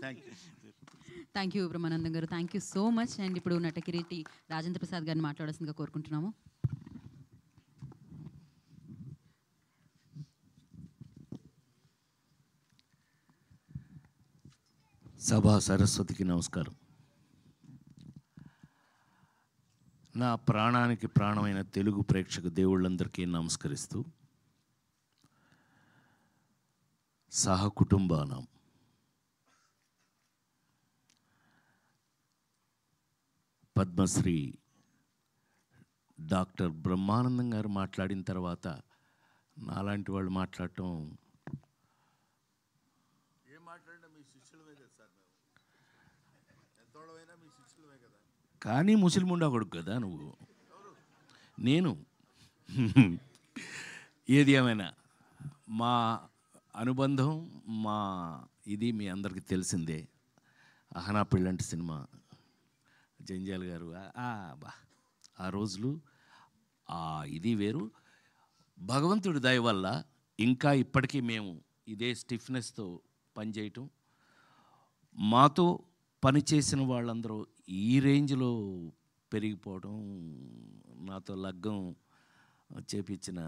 Thank you Brahmanandam గారు, thank you so much. And ఇప్పుడు నటకిరీటి రాజేంద్ర ప్రసాద్ గారిని మాట్లాడాల్సిందిగా కోరుకుంటున్నాము. సభా సరస్వతికి నమస్కారం. నా ప్రాణానికి ప్రాణమైన తెలుగు ప్రేక్షక దేవుళ్ళందరికీ నమస్కరిస్తూ, సహకుటుంబానం పద్మశ్రీ డాక్టర్ బ్రహ్మానందం గారు మాట్లాడిన తర్వాత నాలాంటి వాళ్ళు మాట్లాడటం, కానీ ముస్లిం కొడుకు కదా నువ్వు, నేను ఏది ఏమైనా మా అనుబంధం మా ఇది మీ అందరికీ తెలిసిందే. అహనా పెళ్ళంటి సినిమా జంజాల్ గారు బా ఆ రోజులు ఇది వేరు. భగవంతుడి దయ వల్ల ఇంకా ఇప్పటికీ మేము ఇదే స్టిఫ్నెస్తో పనిచేయటం, మాతో పనిచేసిన వాళ్ళందరూ ఈ రేంజ్లో పెరిగిపోవడం, నాతో లగ్గం చేపించిన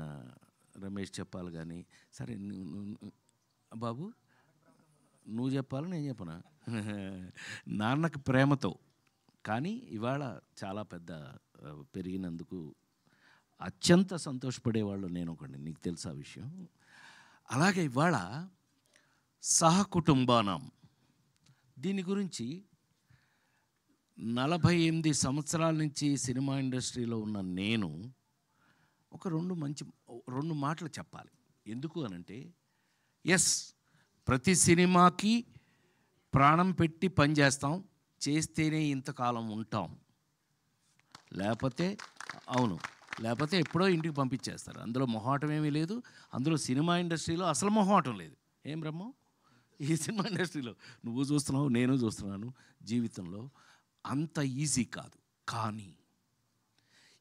రమేష్ చెప్పాలి కానీ, సరే బాబు నువ్వు చెప్పాలి నేను చెప్పనా, నాన్నకి ప్రేమతో. కానీ ఇవాళ చాలా పెద్ద పెరిగినందుకు అత్యంత సంతోషపడేవాళ్ళు నేను ఒకటి, నీకు తెలుసా విషయం. అలాగే ఇవాళ సహకుటుంబానం దీని గురించి 48 సంవత్సరాల నుంచి సినిమా ఇండస్ట్రీలో ఉన్న నేను ఒక రెండు మాటలు చెప్పాలి. ఎందుకు అనంటే, ఎస్, ప్రతి సినిమాకి ప్రాణం పెట్టి పనిచేస్తాం, చేస్తేనే ఇంతకాలం ఉంటాం, లేకపోతే ఎప్పుడో ఇంటికి పంపించేస్తారు. అందులో మొహాటం ఏమీ లేదు. అందులో సినిమా ఇండస్ట్రీలో అసలు మొహాటం లేదు. ఏం బ్రహ్మం, ఈ సినిమా ఇండస్ట్రీలో నువ్వు చూస్తున్నావు, నేను చూస్తున్నాను, జీవితంలో అంత ఈజీ కాదు. కానీ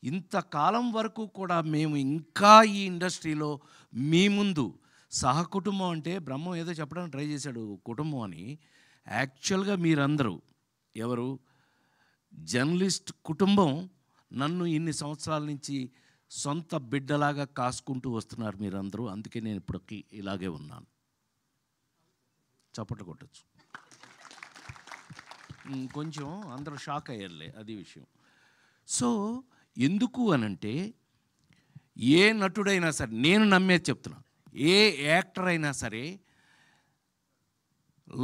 ఇంతకాలం వరకు కూడా మేము ఇంకా ఈ ఇండస్ట్రీలో మీ ముందు సహకుటుంబం అంటే, బ్రహ్మం ఏదో చెప్పడానికి ట్రై చేశాడు కుటుంబం అని. యాక్చువల్గా మీరందరూ ఎవరు, జర్నలిస్ట్ కుటుంబం నన్ను ఇన్ని సంవత్సరాల నుంచి సొంత బిడ్డలాగా కాసుకుంటూ వస్తున్నారు మీరందరూ. అందుకే నేను ఇప్పటికీ ఇలాగే ఉన్నాను. చప్పట్లు కొట్టచ్చు. కొంచెం అందరూ షాక్ అయ్యారులే, అది విషయం. సో ఎందుకు అనంటే, ఏ నటుడైనా సరే, నేను నమ్మేది చెప్తున్నా, ఏ యాక్టర్ అయినా సరే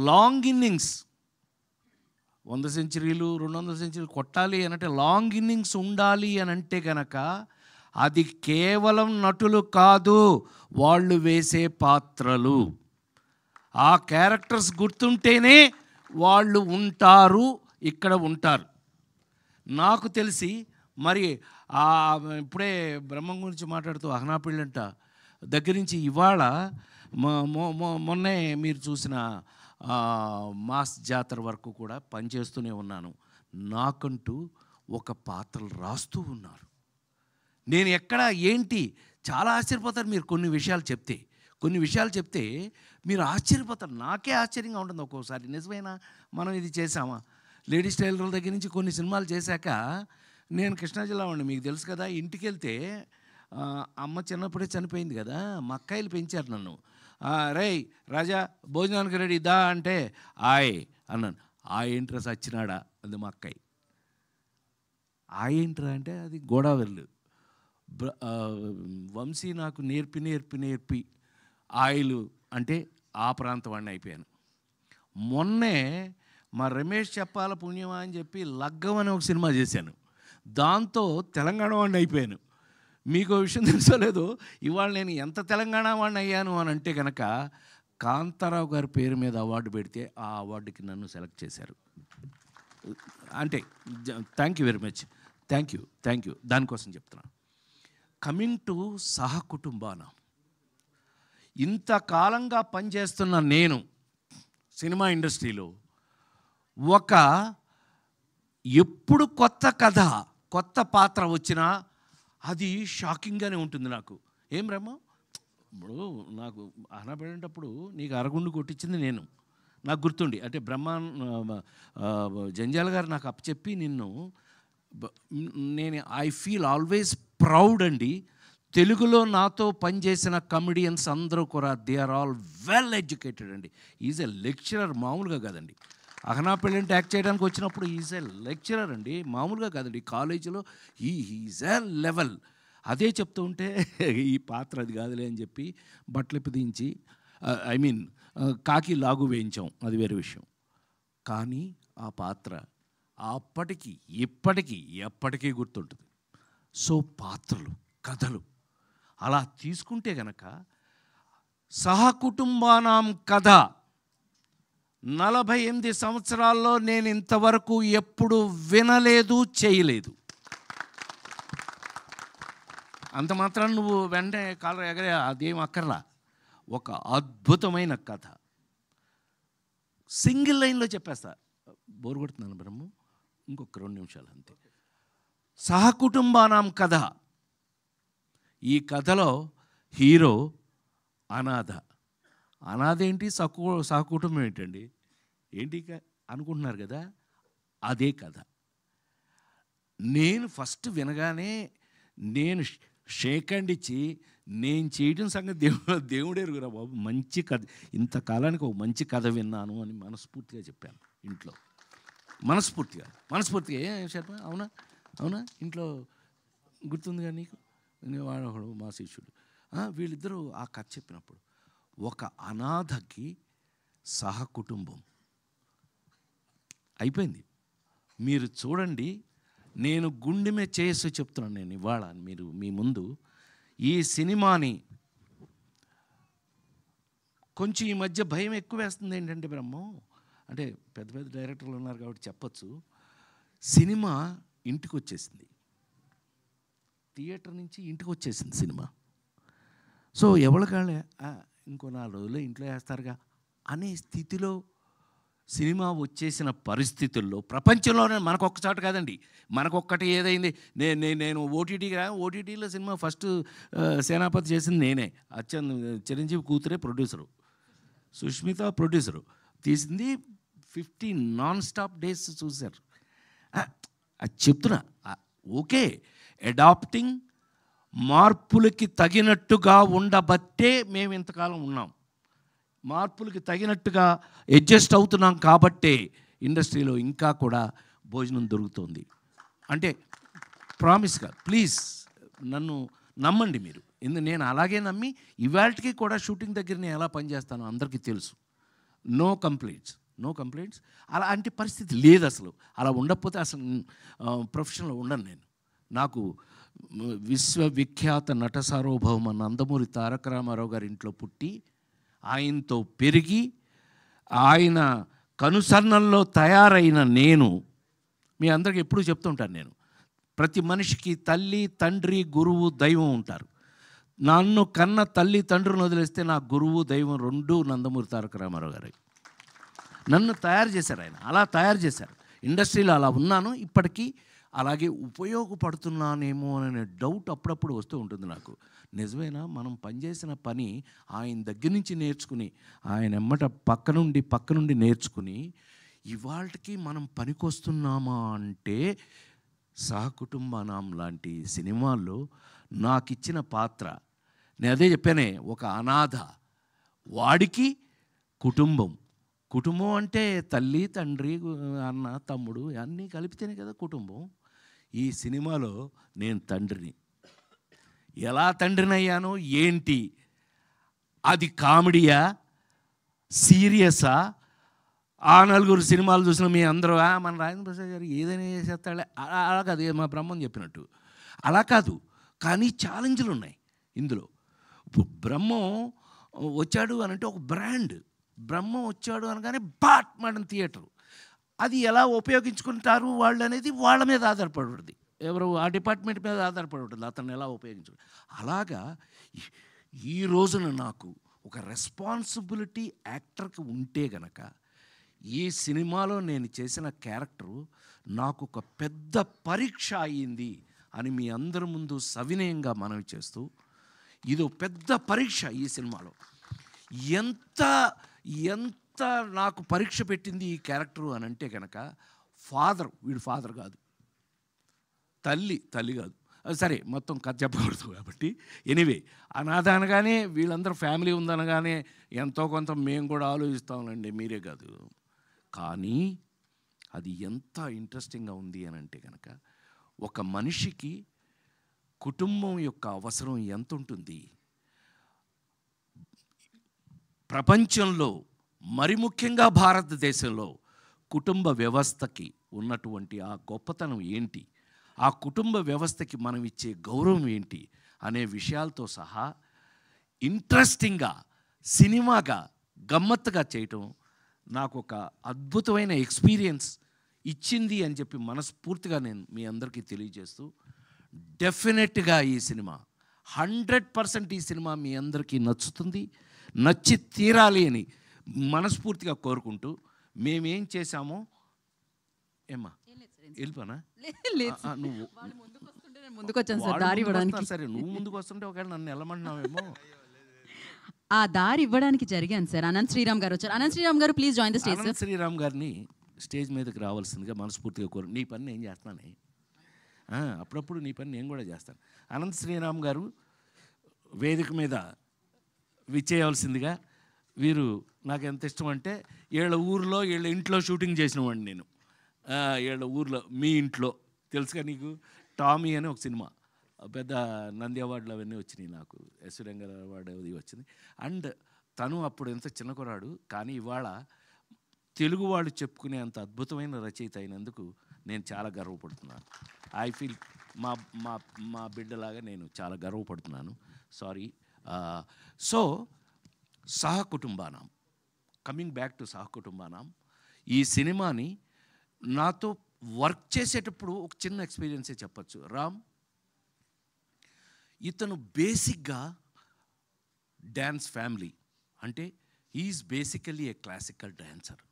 లాంగ్ ఇన్నింగ్స్ 100 సెంచరీలు 200 సెంచరీలు కొట్టాలి అనంటే, లాంగ్ ఇన్నింగ్స్ ఉండాలి అనంటే కనుక అది కేవలం నటులు కాదు, వాళ్ళు వేసే పాత్రలు, ఆ క్యారెక్టర్స్ గుర్తుంటేనే వాళ్ళు ఉంటారు, ఇక్కడ ఉంటారు. నాకు తెలిసి మరి ఇప్పుడే బ్రహ్మం గురించి మాట్లాడుతూ అహనా పెళ్ళంట దగ్గర నుంచి ఇవాళ మొన్నే మీరు చూసిన మాస్ జాతర వరకు కూడా పనిచేస్తూనే ఉన్నాను. నాకంటూ ఒక పాత్రలు రాస్తూ ఉన్నారు. నేను ఎక్కడ ఏంటి చాలా ఆశ్చర్యపోతారు మీరు. కొన్ని విషయాలు చెప్తే మీరు ఆశ్చర్యపోతారు. నాకే ఆశ్చర్యంగా ఉంటుంది ఒక్కోసారి. నిజమేనా, మనం ఇది చేసామా? లేడీస్ టైలర్ల దగ్గర నుంచి కొన్ని సినిమాలు చేశాక, నేను కృష్ణా జిల్లా వాడిని, మీకు తెలుసు కదా. ఇంటికి వెళ్తే అమ్మ చిన్నప్పుడే చనిపోయింది కదా, మా అక్కాయిలు పెంచారు నన్ను. రేయ్ రాజా భోజనానికి రెడీ దా అంటే ఆయ్ అన్నాను. ఏంట్రా సచ్చినాడా అది మా అక్కాయి. ఏంట్రా అంటే అది గోదావరిలు. వంశీ నాకు నేర్పి ఆయిలు అంటే ఆ ప్రాంతం వాడిని అయిపోయాను. మొన్నే మా రమేష్ చెప్పాల పుణ్యమా అని చెప్పి లగ్గం అని ఒక సినిమా చేశాను. దాంతో తెలంగాణ వాడిని అయిపోయాను. మీకు విషయం తెలుసో లేదో, ఇవాళ నేను ఎంత తెలంగాణ వాడిని అయ్యాను అని అంటే కనుక, కాంతారావు గారి పేరు మీద అవార్డు పెడితే ఆ అవార్డుకి నన్ను సెలెక్ట్ చేశారు. అంటే thank you very much, thank you. దానికోసం చెప్తున్నాను. కమింగ్ టు సహకుటుంబానం, ఇంతకాలంగా పనిచేస్తున్న నేను సినిమా ఇండస్ట్రీలో ఎప్పుడు కొత్త కథ కొత్త పాత్ర వచ్చినా అది షాకింగ్గానే ఉంటుంది నాకు. ఏం బ్రహ్మ, ఇప్పుడు నాకు అహనా పడేటప్పుడు నీకు అరగుండు కొట్టించింది నేను, నాకు గుర్తుండి, అంటే జంజాల గారు నాకు అప్పచెప్పి నేను ఐ ఫీల్ ఆల్వేస్ ప్రౌడ్ అండి. తెలుగులో నాతో పనిచేసిన కమెడియన్స్ అందరూ కూడా they are all well educated అండి. ఈజ్ ఎ లెక్చరర్, మామూలుగా కాదండి. అహనా పెళ్ళంటే యాక్ట్ చేయడానికి వచ్చినప్పుడు ఈజ్ ఎ లెక్చరర్ అండి, మామూలుగా కాదండి. కాలేజీలో ఈజ్ ఎ లెవెల్. అదే చెప్తూ ఉంటే ఈ పాత్ర అది కాదులే అని చెప్పి బట్టలు దించి కాకి లాగు వేయించాం, అది వేరే విషయం. కానీ ఆ పాత్ర అప్పటికి ఇప్పటికీ ఎప్పటికీ గుర్తుంటుంది. సో పాత్రలు, కథలు అలా తీసుకుంటే గనక సహకుటుంబానాం కథ 48 సంవత్సరాల్లో నేను ఇంతవరకు ఎప్పుడు వినలేదు, చేయలేదు. అంత మాత్రం నువ్వు వెంటనే కాలర్ ఎగరే అదేం అక్కర్లా. ఒక అద్భుతమైన కథ సింగిల్ లైన్లో చెప్పేస్తా. బోరు కొడుతున్నాను బ్రహ్మ, ఇంకొక 2 నిమిషాలు అంతే. సహకుటుంబానాం కథ. ఈ కథలో హీరో అనాథ. అనాథ ఏంటి, సహకుటుంబం ఏంటండి, ఏంటి అనుకుంటున్నారు కదా, అదే కథ. నేను ఫస్ట్ వినగానే నేను షేక్ హ్యాండ్ ఇచ్చి నేను చేయడం సంగతి దేవుడే ఎరుగురా బాబు, మంచి కథ, ఇంతకాలానికి ఒక మంచి కథ విన్నాను అని మనస్ఫూర్తిగా చెప్పాను ఇంట్లో. మనస్ఫూర్తిగా శర్మ, అవునా ఇంట్లో గుర్తుందిగా నీకు, వాడొకడు మా శిష్యుడు, వీళ్ళిద్దరూ ఆ కథ చెప్పినప్పుడు ఒక అనాథకి సహకుటుంబం అయిపోయింది. మీరు చూడండి, నేను గుండె మీద చేసి చెప్తున్నాను నేను ఇవాళ మీరు మీ ముందు. ఈ సినిమాని కొంచెం ఈ మధ్య భయం ఎక్కువ వేస్తుంది. ఏంటంటే బ్రహ్మం, అంటే పెద్ద పెద్ద డైరెక్టర్లు ఉన్నారు కాబట్టి చెప్పచ్చు, సినిమా ఇంటికి వచ్చేసింది, థియేటర్ నుంచి ఇంటికి వచ్చేసింది సినిమా. సో ఎవరికాళ్ళే ఇంకో 4 రోజులు ఇంట్లో వేస్తారుగా అనే స్థితిలో సినిమా వచ్చేసిన పరిస్థితుల్లో ప్రపంచంలోనే మనకొక్క చోట కాదండి, మనకొక్కటి ఏదైంది, నేను ఓటీటీలో సినిమా ఫస్ట్ సేనాపతి చేసింది నేనే. చిరంజీవి కూతురే ప్రొడ్యూసరు, సుష్మిత ప్రొడ్యూసరు, తీసింది 50 నాన్ స్టాప్ డేస్ చూశారు. అది చెప్తున్నా. ఓకే, అడాప్టింగ్, మార్పులకి తగినట్టుగా ఉండబట్టే మేము ఇంతకాలం ఉన్నాం. మార్పులకి తగినట్టుగా అడ్జస్ట్ అవుతున్నాం కాబట్టే ఇండస్ట్రీలో ఇంకా కూడా భోజనం దొరుకుతుంది. అంటే ప్రామిస్గా ప్లీజ్ నన్ను నమ్మండి మీరు. నేను అలాగే నమ్మి ఇవాళకి కూడా షూటింగ్ దగ్గర నేను ఎలా పనిచేస్తానో అందరికీ తెలుసు. No complaints. అలాంటి పరిస్థితి లేదు అసలు. అలా ఉండకపోతే అసలు ప్రొఫెషన్లో ఉండను నేను. నాకు విశ్వవిఖ్యాత నట సార్వభౌమ నందమూరి తారక రామారావు గారి ఇంట్లో పుట్టి ఆయనతో పెరిగి ఆయన కనుసన్నల్లో తయారైన నేను మీ అందరికీ ఎప్పుడూ చెప్తుంటాను, నేను ప్రతి మనిషికి తల్లి, తండ్రి, గురువు, దైవం ఉంటారు. నన్ను కన్న తల్లి తండ్రిని వదిలేస్తే నా గురువు, దైవం 2 నందమూరి తారక రామారావు గారు. నన్ను తయారు చేశారు ఆయన, అలా తయారు చేశారు. ఇండస్ట్రీలో అలా ఉన్నాను, ఇప్పటికీ అలాగే ఉపయోగపడుతున్నానేమో అనే డౌట్ అప్పుడప్పుడు వస్తూ ఉంటుంది నాకు. నిజమేనా, మనం పనిచేసిన పని ఆయన దగ్గర నుంచి నేర్చుకుని, ఆయన ఎమ్మట పక్క నుండి నేర్చుకుని ఇవాళకి మనం పనికొస్తున్నామా అంటే సహకుటుంబానాం లాంటి సినిమాల్లో నాకు ఇచ్చిన పాత్ర, నేను అదే చెప్పానే, ఒక అనాథ, వాడికి కుటుంబం అంటే తల్లి, తండ్రి, అన్న, తమ్ముడు అన్నీ కలిపితేనే కదా కుటుంబం. ఈ సినిమాలో నేను తండ్రిని. ఎలా తండ్రిని అయ్యానో ఏంటి, అది కామెడీయా, సీరియసా? ఆ 4 సినిమాలు చూసిన మీ అందరూ మన రాజేంద్ర ప్రసాద్ గారు ఏదైనా చేసేస్తాడే, అలా కాదు, మా బ్రహ్మం చెప్పినట్టు అలా కాదు. కానీ ఛాలెంజ్లు ఉన్నాయి ఇందులో. బ్రహ్మం వచ్చాడు అని అంటే ఒక బ్రాండ్. బ్రహ్మం వచ్చాడు అనగానే బాట్ మేడం థియేటరు. అది ఎలా ఉపయోగించుకుంటారు వాళ్ళు అనేది వాళ్ళ మీద ఆధారపడి ఉంటుంది, ఎవరు ఆ డిపార్ట్మెంట్ మీద ఆధారపడి ఉంటుంది, అతను ఎలా ఉపయోగించుకుంటారు. అలాగా ఈ రోజున నాకు ఒక రెస్పాన్సిబిలిటీ యాక్టర్కి ఉంటే గనక ఈ సినిమాలో నేను చేసిన క్యారెక్టరు నాకు ఒక పెద్ద పరీక్ష అయ్యింది అని మీ అందరి ముందు సవినయంగా మనవి చేస్తూ, ఇది పెద్ద పరీక్ష ఈ సినిమాలో. ఎంత ఎంత నాకు పరీక్ష పెట్టింది ఈ క్యారెక్టరు అని అంటే కనుక, వీడు ఫాదర్ కాదు, తల్లి కాదు, సరే మొత్తం కథ చెప్పకూడదు కాబట్టి ఎనీవే, అనాథ అనగానే వీళ్ళందరూ ఫ్యామిలీ ఉందనగానే ఎంతో కొంత మేము కూడా ఆలోచిస్తామండి, మీరే కాదు. కానీ అది ఎంత ఇంట్రెస్టింగ్గా ఉంది అని అంటే కనుక, ఒక మనిషికి కుటుంబం యొక్క అవసరం ఎంత ఉంటుంది, ప్రపంచంలో మరి ముఖ్యంగా భారతదేశంలో కుటుంబ వ్యవస్థకి ఉన్నటువంటి ఆ గొప్పతనం ఏంటి, ఆ కుటుంబ వ్యవస్థకి మనం ఇచ్చే గౌరవం ఏంటి అనే విషయాలతో సహా ఇంట్రెస్టింగ్గా సినిమాగా గమ్మత్తుగా చేయటం నాకు ఒక అద్భుతమైన ఎక్స్పీరియన్స్ ఇచ్చింది అని చెప్పి మనస్ఫూర్తిగా నేను మీ అందరికీ తెలియజేస్తూ, డెఫినెట్గా ఈ సినిమా 100% ఈ సినిమా మీ అందరికీ నచ్చుతుంది, నచ్చి తీరాలి అని మనస్ఫూర్తిగా కోరుకుంటూ, మేమేం చేశామో ఏమ్మా వెళ్ళిపోనా నువ్వు ముందుకు వచ్చాను సార్ దారి ఇవ్వడానికి. సరే నువ్వు ముందుకు వస్తుంటే ఒకవేళ నన్ను వెళ్ళమంటున్నావేమో. ఆ దారి ఇవ్వడానికి జరిగాను సార్. అనంత్ శ్రీరామ్ గారు వచ్చారు. Anant Sriram garu please join the stage. Anant Sriram గారిని స్టేజ్ మీదకి రావాల్సిందిగా మనస్ఫూర్తిగా కోరు. నీ పని నేను చేస్తున్నానే, అప్పుడప్పుడు నీ పని నేను కూడా చేస్తాను. అనంత్ శ్రీరామ్ గారు వేదిక మీద విచ్చేయవలసిందిగా. వీరు నాకు ఎంత ఇష్టం అంటే, వీళ్ళ ఊర్లో వీళ్ళ ఇంట్లో షూటింగ్ చేసిన వాడిని నేను. వీళ్ళ ఊర్లో మీ ఇంట్లో తెలుసుగా నీకు, టామీ అని ఒక సినిమా, పెద్ద నంది అవార్డులు అవన్నీ వచ్చినాయి నాకు, ఎస్ రంగారావు అవార్డు అది వచ్చింది. అండ్ తను అప్పుడు ఎంత చిన్న కురాడు, కానీ ఇవాళ తెలుగు వాళ్ళు చెప్పుకునే అంత అద్భుతమైన రచయిత అయినందుకు నేను చాలా గర్వపడుతున్నాను. ఐ ఫీల్ మా మా మా బిడ్డలాగా నేను చాలా గర్వపడుతున్నాను. Sorry. So Sahakutumbanam, coming back to Sahakutumbanam, ఈ సినిమాని నాతో వర్క్ చేసేటప్పుడు ఒక చిన్న ఎక్స్పీరియన్సే చెప్పచ్చు. రామ్ ఇతను బేసిక్గా డ్యాన్స్ ఫ్యామిలీ, అంటే is basically a classical dancer.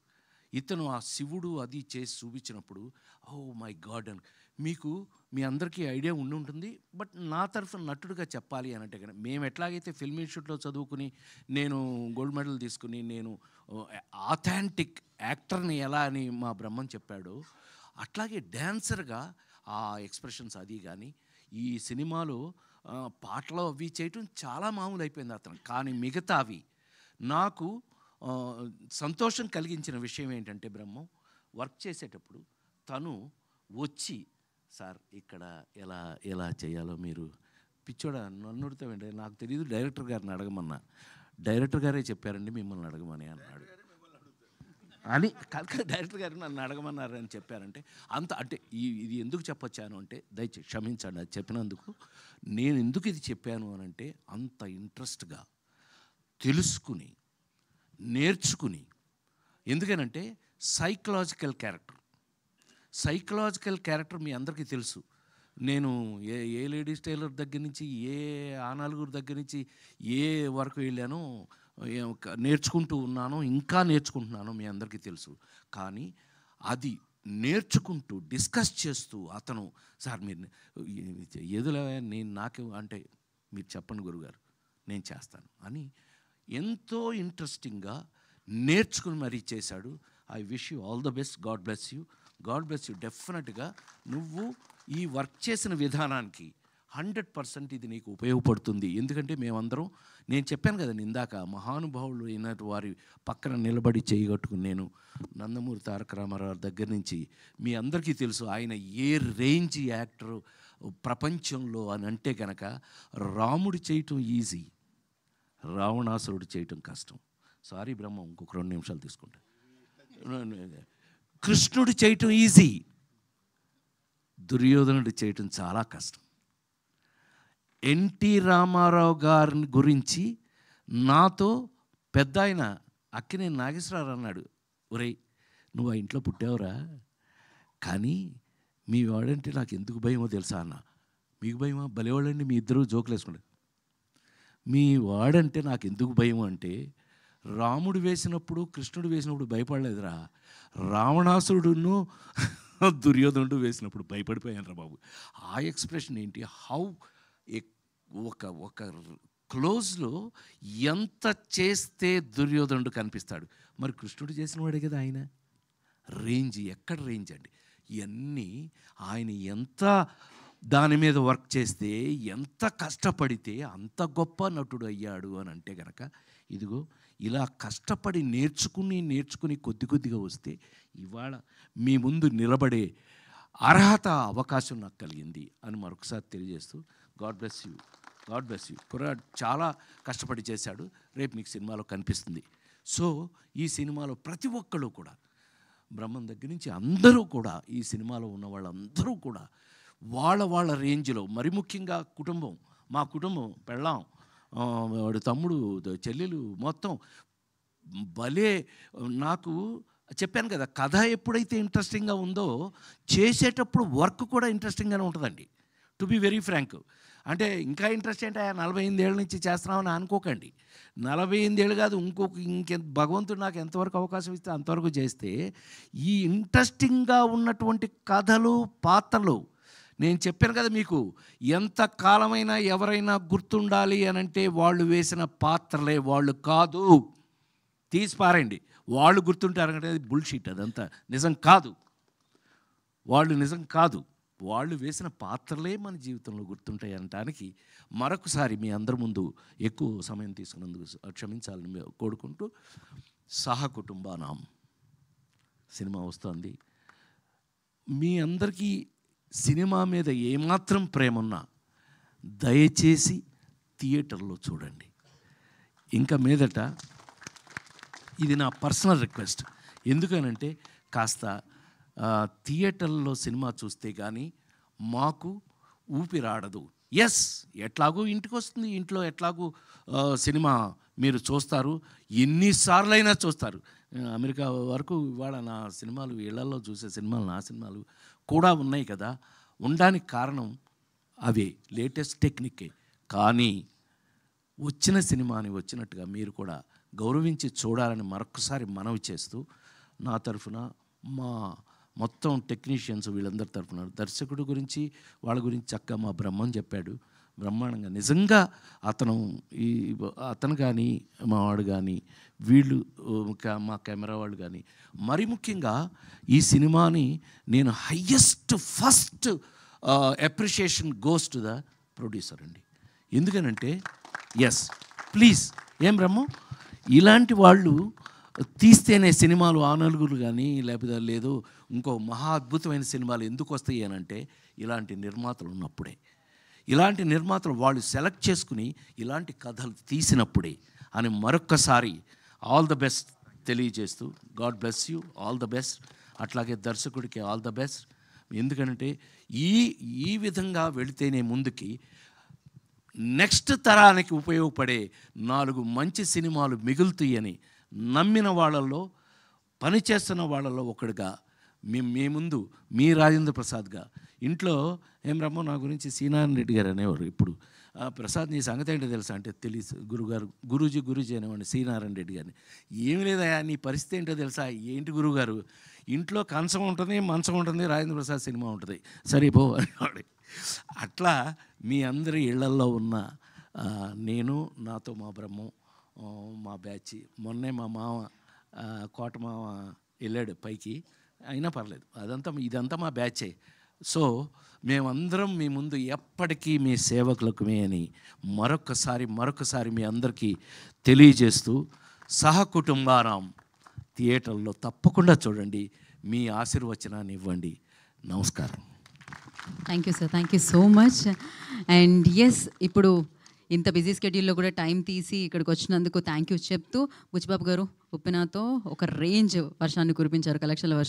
ఇతను ఆ శివుడు అది చేసి చూపించినప్పుడు ఓ మై గాడ్ అని మీకు మీ అందరికీ ఐడియా ఉండి ఉంటుంది. బట్ నా తరఫున నటుడుగా చెప్పాలి అని అంటే, మేము ఎట్లాగైతే ఫిల్మ్ ఇన్స్టిట్యూట్లో చదువుకుని నేను గోల్డ్ మెడల్ తీసుకుని నేను ఆథెంటిక్ యాక్టర్ని ఎలా అని మా బ్రహ్మం చెప్పాడో, అట్లాగే డ్యాన్సర్గా ఆ ఎక్స్ప్రెషన్స్ అది కానీ ఈ సినిమాలో పాటలు అవి చేయటం చాలా మామూలు అయిపోయింది అతను. కానీ మిగతావి నాకు సంతోషం కలిగించిన విషయం ఏంటంటే, బ్రహ్మం వర్క్ చేసేటప్పుడు తను వచ్చి, సార్ ఇక్కడ ఎలా ఎలా చేయాలో మీరు పిచ్చోడా నన్ను అడుగుతామండి, నాకు తెలియదు, డైరెక్టర్ గారిని అడగమన్నా, డైరెక్టర్ గారే చెప్పారండి మిమ్మల్ని అడగమని అన్నాడు అని. డైరెక్టర్ గారు నన్ను అడగమన్నారని చెప్పారంటే అంత అంటే ఇది ఎందుకు చెప్పొచ్చాను అంటే, దయచేసి క్షమించండి అది చెప్పినందుకు. నేను ఎందుకు ఇది చెప్పాను అని అంటే, అంత ఇంట్రెస్ట్గా తెలుసుకుని నేర్చుకుని, ఎందుకనంటే సైకలాజికల్ క్యారెక్టర్ మీ అందరికీ తెలుసు. నేను ఏ లేడీస్ టైలర్ దగ్గర నుంచి ఏ ఆనాలుగురు దగ్గర నుంచి ఏ వరకు వెళ్ళానో నేర్చుకుంటూ ఉన్నాను, ఇంకా నేర్చుకుంటున్నాను, మీ అందరికీ తెలుసు. కానీ అది నేర్చుకుంటూ డిస్కస్ చేస్తూ అతను, సార్ మీరు ఏదిలే నేను నాకు అంటే మీరు చెప్పండి గురుగారు నేను చేస్తాను అని ఎంతో ఇంట్రెస్టింగ్గా నేర్చుకుని మరీ చేశాడు. I wish you all the best. God bless you. డెఫినెట్గా నువ్వు ఈ వర్క్ చేసిన విధానానికి 100% ఇది నీకు ఉపయోగపడుతుంది. ఎందుకంటే మేమందరం, నేను చెప్పాను కదా ఇందాక, మహానుభావులు అయిన వారి పక్కన నిలబడి చేయగట్టుకుని నేను నందమూరి తారక రామారావు దగ్గర నుంచి మీ అందరికీ తెలుసు ఆయన ఏ రేంజ్ యాక్టర్ ప్రపంచంలో అని అంటే కనుక, రాముడు చేయటం ఈజీ, రావణాసురుడు చేయటం కష్టం. సారీ బ్రహ్మ, ఇంకొక 2 నిమిషాలు తీసుకుంటా. కృష్ణుడు చేయటం ఈజీ, దుర్యోధనుడు చేయటం చాలా కష్టం. ఎన్టీ రామారావు గారిని గురించి నాతో పెద్ద ఆయన అక్కినేని నాగేశ్వరరావు అన్నాడు, ఒరేయ్ నువ్వు ఆ ఇంట్లో పుట్టావురా, కానీ మీ వాడంటే నాకు ఎందుకు భయమో తెలుసా అన్న. మీకు భయమా? భలేవాళ్ళండి మీ ఇద్దరు జోకులు వేసుకుంటారు. మీ వాడంటే నాకు ఎందుకు భయం అంటే, రాముడు వేసినప్పుడు కృష్ణుడు వేసినప్పుడు భయపడలేదురా, రావణాసురుడును దుర్యోధనుడు వేసినప్పుడు భయపడిపోయాను రా బాబు. ఆ ఎక్స్ప్రెషన్ ఏంటి, హౌ ఒక క్లోజ్లో ఎంత చేస్తే దుర్యోధనుడు కనిపిస్తాడు. మరి కృష్ణుడు చేసిన వాడే కదా ఆయన. రేంజ్ ఎక్కడ రేంజ్ అండి. ఇవన్నీ ఆయన ఎంత దాని మీద వర్క్ చేస్తే, ఎంత కష్టపడితే అంత గొప్ప నటుడు అయ్యాడు అని అంటే కనుక, ఇదిగో ఇలా కష్టపడి నేర్చుకుని కొద్ది కొద్దిగా వస్తే ఇవాళ మీ ముందు నిలబడే అర్హత అవకాశం నాకు కలిగింది అని మరొకసారి తెలియజేస్తూ, God bless you, God bless you. కుర్రాడు చాలా కష్టపడి చేశాడు, రేపు మీకు సినిమాలో కనిపిస్తుంది. సో ఈ సినిమాలో ప్రతి ఒక్కళ్ళు కూడా, బ్రహ్మం దగ్గర నుంచి అందరూ కూడా, ఈ సినిమాలో ఉన్న వాళ్ళందరూ కూడా వాళ్ళ రేంజ్లో, మరి ముఖ్యంగా కుటుంబం, మా కుటుంబం, పెళ్ళాం, వాడు తమ్ముడు, చెల్లెలు, మొత్తం భలే. నాకు చెప్పాను కదా, కథ ఎప్పుడైతే ఇంట్రెస్టింగ్గా ఉందో చేసేటప్పుడు వర్క్ కూడా ఇంట్రెస్టింగ్గానే ఉంటుందండి. To be very frank. అంటే ఇంకా ఇంట్రెస్ట్ అంటే 48 ఏళ్ళ నుంచి చేస్తున్నామని అనుకోకండి. 48 ఏళ్ళు కాదు, ఇంకెంత భగవంతుడు నాకు ఎంతవరకు అవకాశం ఇస్తే అంతవరకు చేస్తే, ఈ ఇంట్రెస్టింగ్గా ఉన్నటువంటి కథలు, పాత్రలు, నేను చెప్పాను కదా మీకు, ఎంత కాలమైనా ఎవరైనా గుర్తుండాలి అని అంటే వాళ్ళు వేసిన పాత్రలే, వాళ్ళు కాదు. తీసిపారండి, వాళ్ళు గుర్తుంటారంటే అది బుల్షీట్, అదంతా నిజం కాదు. వాళ్ళు నిజం కాదు, వాళ్ళు వేసిన పాత్రలే మన జీవితంలో గుర్తుంటాయి అనటానికి మరొకసారి మీ అందరి ముందు ఎక్కువ సమయం తీసుకున్నందుకు క్షమించాలని కోరుకుంటూ, సహకుటుంబానాం సినిమా వస్తుంది. మీ అందరికీ సినిమా మీద ఏమాత్రం ప్రేమ ఉన్నా దయచేసి థియేటర్లో చూడండి. ఇంకా మీదట ఇది నా పర్సనల్ రిక్వెస్ట్. ఎందుకనంటే కాస్త థియేటర్లో సినిమా చూస్తే కానీ మాకు ఊపిరాడదు. ఎస్, ఎట్లాగూ ఇంటికి వస్తుంది, ఇంట్లో ఎట్లాగూ సినిమా మీరు చూస్తారు, ఎన్నిసార్లైనా చూస్తారు. అమెరికా వరకు ఇవాళ నా సినిమాలు, ఇళ్లలో చూసే సినిమాలు, నా సినిమాలు కూడా ఉన్నాయి కదా. ఉండడానికి కారణం అవే, లేటెస్ట్ టెక్నికే. కానీ వచ్చిన సినిమాని వచ్చినట్టుగా మీరు కూడా గౌరవించి చూడాలని మరొకసారి మనవి చేస్తూ, నా తరఫున, మా మొత్తం టెక్నీషియన్స్ వీళ్ళందరి తరఫున, దర్శకుడు గురించి వాళ్ళ గురించి చక్కగా మా బ్రహ్మం చెప్పాడు బ్రహ్మాండంగా. నిజంగా అతను కానీ, మా వాడు కానీ, వీళ్ళు మా కెమెరా వాళ్ళు కానీ, మరి ముఖ్యంగా ఈ సినిమాని నేను first appreciation goes to the producer అండి. ఎందుకనంటే ఎస్, ప్లీజ్, ఏం బ్రహ్మం, ఇలాంటి వాళ్ళు తీస్తేనే సినిమాలు ఆ నలుగురు కానీ, లేకపోతే లేదు ఇంకో మహా అద్భుతమైన సినిమాలు ఎందుకు వస్తాయి అని అంటే, ఇలాంటి నిర్మాతలు ఉన్నప్పుడే, ఇలాంటి నిర్మాతలు వాళ్ళు సెలెక్ట్ చేసుకుని ఇలాంటి కథలు తీసినప్పుడే అని మరొక్కసారి ఆల్ ద బెస్ట్ తెలియజేస్తూ, God bless you, all the best. అట్లాగే దర్శకుడికి ఆల్ ద బెస్ట్. ఎందుకంటే ఈ విధంగా వెళితేనే ముందుకి నెక్స్ట్ తరానికి ఉపయోగపడే 4 మంచి సినిమాలు మిగులుతాయని నమ్మిన వాళ్ళల్లో, పనిచేస్తున్న వాళ్ళల్లో ఒకడుగా మీ ముందు మీ రాజేంద్ర ప్రసాద్గా. ఇంట్లో ఏం రమ్మో నా గురించి సీనారాయణ రెడ్డి గారు అనేవారు. ఇప్పుడు ప్రసాద్ నీ సంగతి ఏంటో తెలుసా అంటే, తెలుసు గురుగారు, గురూజీ అనేవాడిని సీనారాయణ రెడ్డి గారిని. ఏమి లేదయా నీ పరిస్థితి ఏంటో తెలుసా, ఏంటి గురుగారు, ఇంట్లో కంచం ఉంటుంది, మంచం ఉంటుంది, రాజేంద్ర ప్రసాద్ సినిమా ఉంటుంది, సరే పో అనేవాడు. అట్లా మీ అందరి ఇళ్లల్లో ఉన్న నేను, నాతో మా బ్రహ్మం, మా బ్యాచ్, మొన్నే మా మామ కోట మామ వెళ్ళాడు పైకి, అయినా పర్లేదు, ఇదంతా మా బ్యాచే. సో మేమందరం మీ ముందు ఎప్పటికీ మీ సేవకులకుమే అని మరొకసారి మీ అందరికీ తెలియజేస్తూ, సహకుటుంబానాం థియేటర్లో తప్పకుండా చూడండి, మీ ఆశీర్వచనాన్ని ఇవ్వండి. నమస్కారం. Thank you sir, thank you so much. And yes, ఇప్పుడు ఇంత బిజీ స్కెడ్యూల్లో కూడా టైం తీసి ఇక్కడికి వచ్చినందుకు థ్యాంక్ యూ చెప్తూ, బుచ్చిబాబు గారు ఉప్పెనతో ఒక రేంజ్ వర్షాన్ని కురిపించారు, కలెక్షన్ల వర్షం.